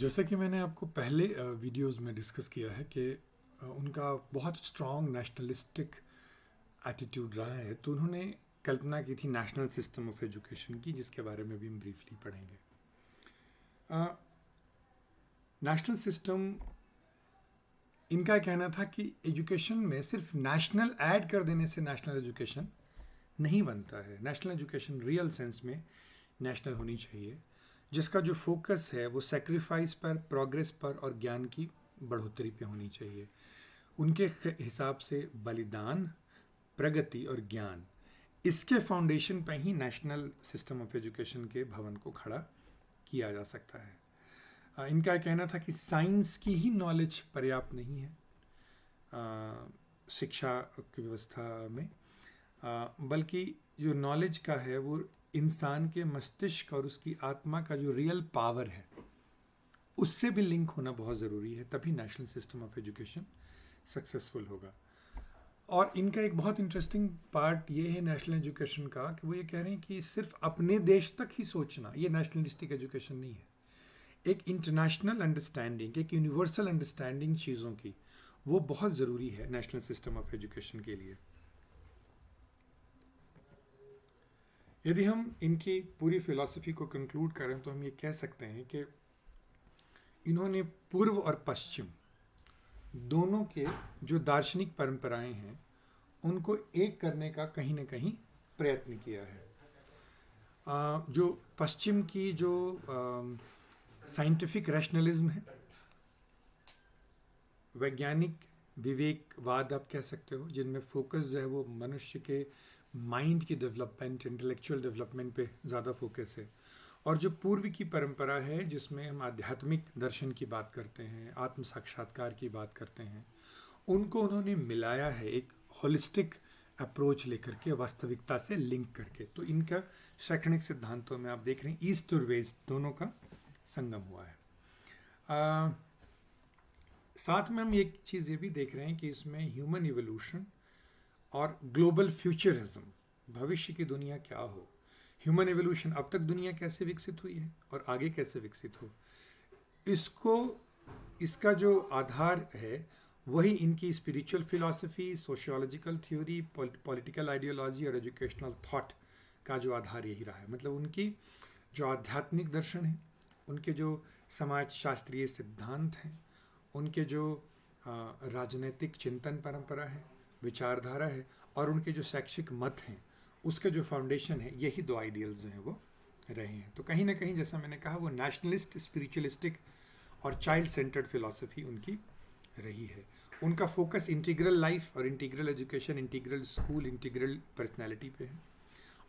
जैसा कि मैंने आपको पहले वीडियोस में डिस्कस किया है कि उनका बहुत स्ट्रॉन्ग नेशनलिस्टिक एटीट्यूड रहा है, तो उन्होंने कल्पना की थी नेशनल सिस्टम ऑफ एजुकेशन की, जिसके बारे में भी हम ब्रीफली पढ़ेंगे। नेशनल सिस्टम, इनका कहना था कि एजुकेशन में सिर्फ नेशनल ऐड कर देने से नेशनल एजुकेशन नहीं बनता है। नेशनल एजुकेशन रियल सेंस में नेशनल होनी चाहिए, जिसका जो फोकस है वो सेक्रीफाइस पर, प्रोग्रेस पर और ज्ञान की बढ़ोतरी पे होनी चाहिए। उनके हिसाब से बलिदान, प्रगति और ज्ञान, इसके फाउंडेशन पर ही नेशनल सिस्टम ऑफ एजुकेशन के भवन को खड़ा किया जा सकता है। इनका कहना था कि साइंस की ही नॉलेज पर्याप्त नहीं है शिक्षा की व्यवस्था में, बल्कि जो नॉलेज का है वो इंसान के मस्तिष्क और उसकी आत्मा का जो रियल पावर है उससे भी लिंक होना बहुत ज़रूरी है, तभी national system of education successful होगा। और इनका एक बहुत इंटरेस्टिंग पार्ट ये है नेशनल एजुकेशन का कि वो ये कह रहे हैं कि सिर्फ अपने देश तक ही सोचना ये नेशनलिस्टिक एजुकेशन नहीं है। एक इंटरनेशनल अंडरस्टैंडिंग, एक यूनिवर्सल अंडरस्टैंडिंग चीज़ों की, वो बहुत ज़रूरी है नेशनल सिस्टम ऑफ एजुकेशन के लिए। यदि हम इनकी पूरी फिलॉसफी को कंक्लूड करें तो हम ये कह सकते हैं कि इन्होंने पूर्व और पश्चिम दोनों के जो दार्शनिक परंपराएं हैं उनको एक करने का कहीं ना कहीं प्रयत्न किया है। जो पश्चिम की जो साइंटिफिक रैशनलिज्म है, वैज्ञानिक विवेकवाद आप कह सकते हो, जिनमें फोकस जो है वो मनुष्य के माइंड की डेवलपमेंट, इंटेलेक्चुअल डेवलपमेंट पे ज़्यादा फोकस है। और जो पूर्व की परंपरा है जिसमें हम आध्यात्मिक दर्शन की बात करते हैं, आत्म साक्षात्कार की बात करते हैं, उनको उन्होंने मिलाया है एक होलिस्टिक अप्रोच लेकर के, वास्तविकता से लिंक करके। तो इनका शैक्षणिक सिद्धांतों में आप देख रहे हैं ईस्ट और वेस्ट दोनों का संगम हुआ है। साथ में हम एक चीज़ ये भी देख रहे हैं कि इसमें ह्यूमन इवोल्यूशन और ग्लोबल फ्यूचरिज्म, भविष्य की दुनिया क्या हो, ह्यूमन एवोल्यूशन, अब तक दुनिया कैसे विकसित हुई है और आगे कैसे विकसित हो, इसका जो आधार है वही इनकी spiritual philosophy, sociological theory, political ideology और एजुकेशनल थॉट का जो आधार यही रहा है। मतलब उनकी जो आध्यात्मिक दर्शन है, उनके जो समाज शास्त्रीय सिद्धांत हैं, उनके जो राजनीतिक चिंतन परंपरा है, विचारधारा है, और उनके जो शैक्षिक मत हैं, उसके जो फाउंडेशन है, यही दो आइडियल्स जो हैं वो रहे हैं। तो कहीं ना कहीं जैसा मैंने कहा वो नेशनलिस्ट, स्पिरिचुअलिस्टिक और चाइल्ड सेंटर्ड फिलॉसफी उनकी रही है। उनका फोकस इंटीग्रल लाइफ और integral education, integral school, integral personality पे है।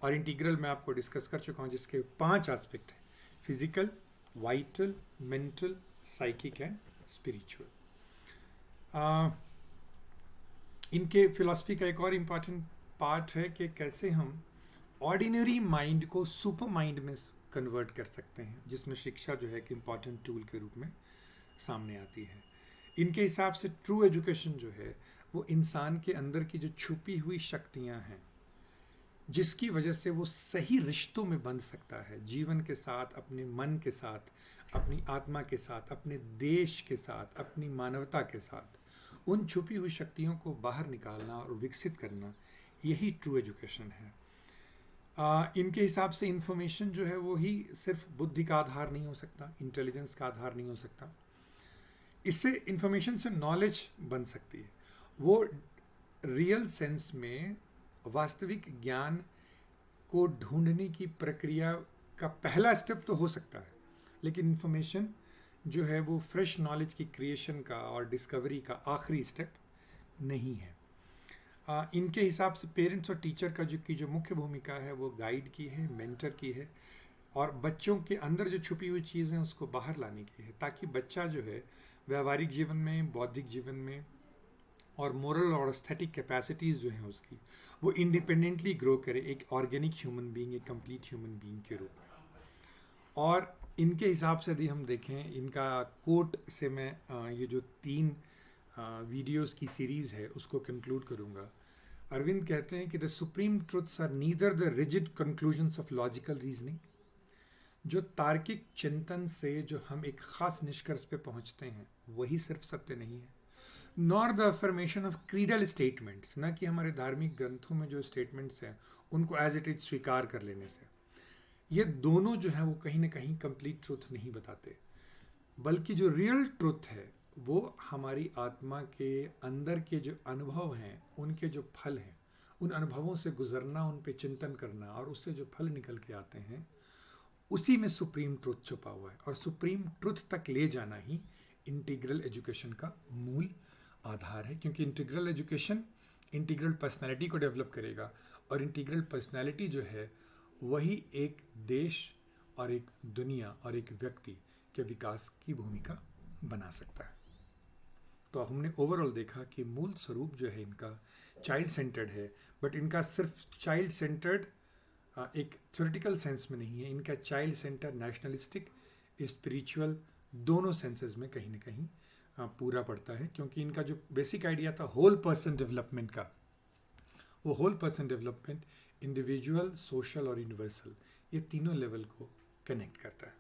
और इंटीग्रल मैं आपको डिस्कस कर चुका हूँ, जिसके 5 एस्पेक्ट हैं: physical, vital, mental, psychic and spiritual. इनके फिलॉसफी का एक और इम्पॉर्टेंट पार्ट है कि कैसे हम ऑर्डिनरी माइंड को सुपर माइंड में कन्वर्ट कर सकते हैं, जिसमें शिक्षा जो है कि इम्पॉर्टेंट टूल के रूप में सामने आती है। इनके हिसाब से ट्रू एजुकेशन जो है वो इंसान के अंदर की जो छुपी हुई शक्तियां हैं, जिसकी वजह से वो सही रिश्तों में बंध सकता है, जीवन के साथ, अपने मन के साथ, अपनी आत्मा के साथ, अपने देश के साथ, अपनी मानवता के साथ, उन छुपी हुई शक्तियों को बाहर निकालना और विकसित करना, यही ट्रू एजुकेशन है। इनके हिसाब से इंफॉर्मेशन जो है वो ही सिर्फ बुद्धि का आधार नहीं हो सकता, इंटेलिजेंस का आधार नहीं हो सकता। इससे इंफॉर्मेशन से नॉलेज बन सकती है। वो रियल सेंस में वास्तविक ज्ञान को ढूंढने की प्रक्रिया का पहला स्टेप तो हो सकता है, लेकिन इंफॉर्मेशन जो है वो फ्रेश नॉलेज की क्रिएशन का और डिस्कवरी का आखिरी स्टेप नहीं है। इनके हिसाब से पेरेंट्स और टीचर का जो मुख्य भूमिका है वो गाइड की है, मेंटर की है, और बच्चों के अंदर जो छुपी हुई चीज़ें उसको बाहर लाने की है, ताकि बच्चा जो है व्यवहारिक जीवन में, बौद्धिक जीवन में और मोरल और एस्थेटिक कैपेसिटीज़ जो हैं उसकी, वो इंडिपेंडेंटली ग्रो करे, एक ऑर्गेनिक ह्यूमन बीइंग, एक कंप्लीट ह्यूमन बीइंग के रूप में। और इनके हिसाब से यदि हम देखें, इनका कोट से मैं ये जो 3 वीडियोस की सीरीज़ है उसको कंक्लूड करूँगा। अरविंद कहते हैं कि the supreme truths are neither the rigid conclusions of logical reasoning जो तार्किक चिंतन से जो हम एक खास निष्कर्ष पे पहुंचते हैं वही सिर्फ सत्य नहीं है, nor the affirmation of credal statements, ना कि हमारे धार्मिक ग्रंथों में जो स्टेटमेंट्स हैं उनको एज इट इज स्वीकार कर लेने से। ये दोनों जो है वो कहीं ना कहीं कंप्लीट ट्रुथ नहीं बताते, बल्कि जो रियल ट्रुथ है वो हमारी आत्मा के अंदर के जो अनुभव हैं, उनके जो फल हैं, उन अनुभवों से गुजरना, उन पे चिंतन करना और उससे जो फल निकल के आते हैं, उसी में सुप्रीम ट्रुथ छुपा हुआ है। और सुप्रीम ट्रुथ तक ले जाना ही इंटीग्रल एजुकेशन का मूल आधार है, क्योंकि इंटीग्रल एजुकेशन इंटीग्रल पर्सनालिटी को डेवलप करेगा, और इंटीग्रल पर्सनालिटी जो है वही एक देश और एक दुनिया और एक व्यक्ति के विकास की भूमिका बना सकता है। तो हमने ओवरऑल देखा कि मूल स्वरूप जो है इनका चाइल्ड सेंटर्ड है, बट इनका सिर्फ चाइल्ड सेंटर्ड एक थ्योरेटिकल सेंस में नहीं है, इनका चाइल्ड सेंटर नेशनलिस्टिक, स्पिरिचुअल, दोनों सेंसेस में कहीं ना कहीं पूरा पड़ता है, क्योंकि इनका जो बेसिक आइडिया था होल पर्सन डेवलपमेंट का, वो whole person development individual, social और यूनिवर्सल, ये तीनों लेवल को कनेक्ट करता है।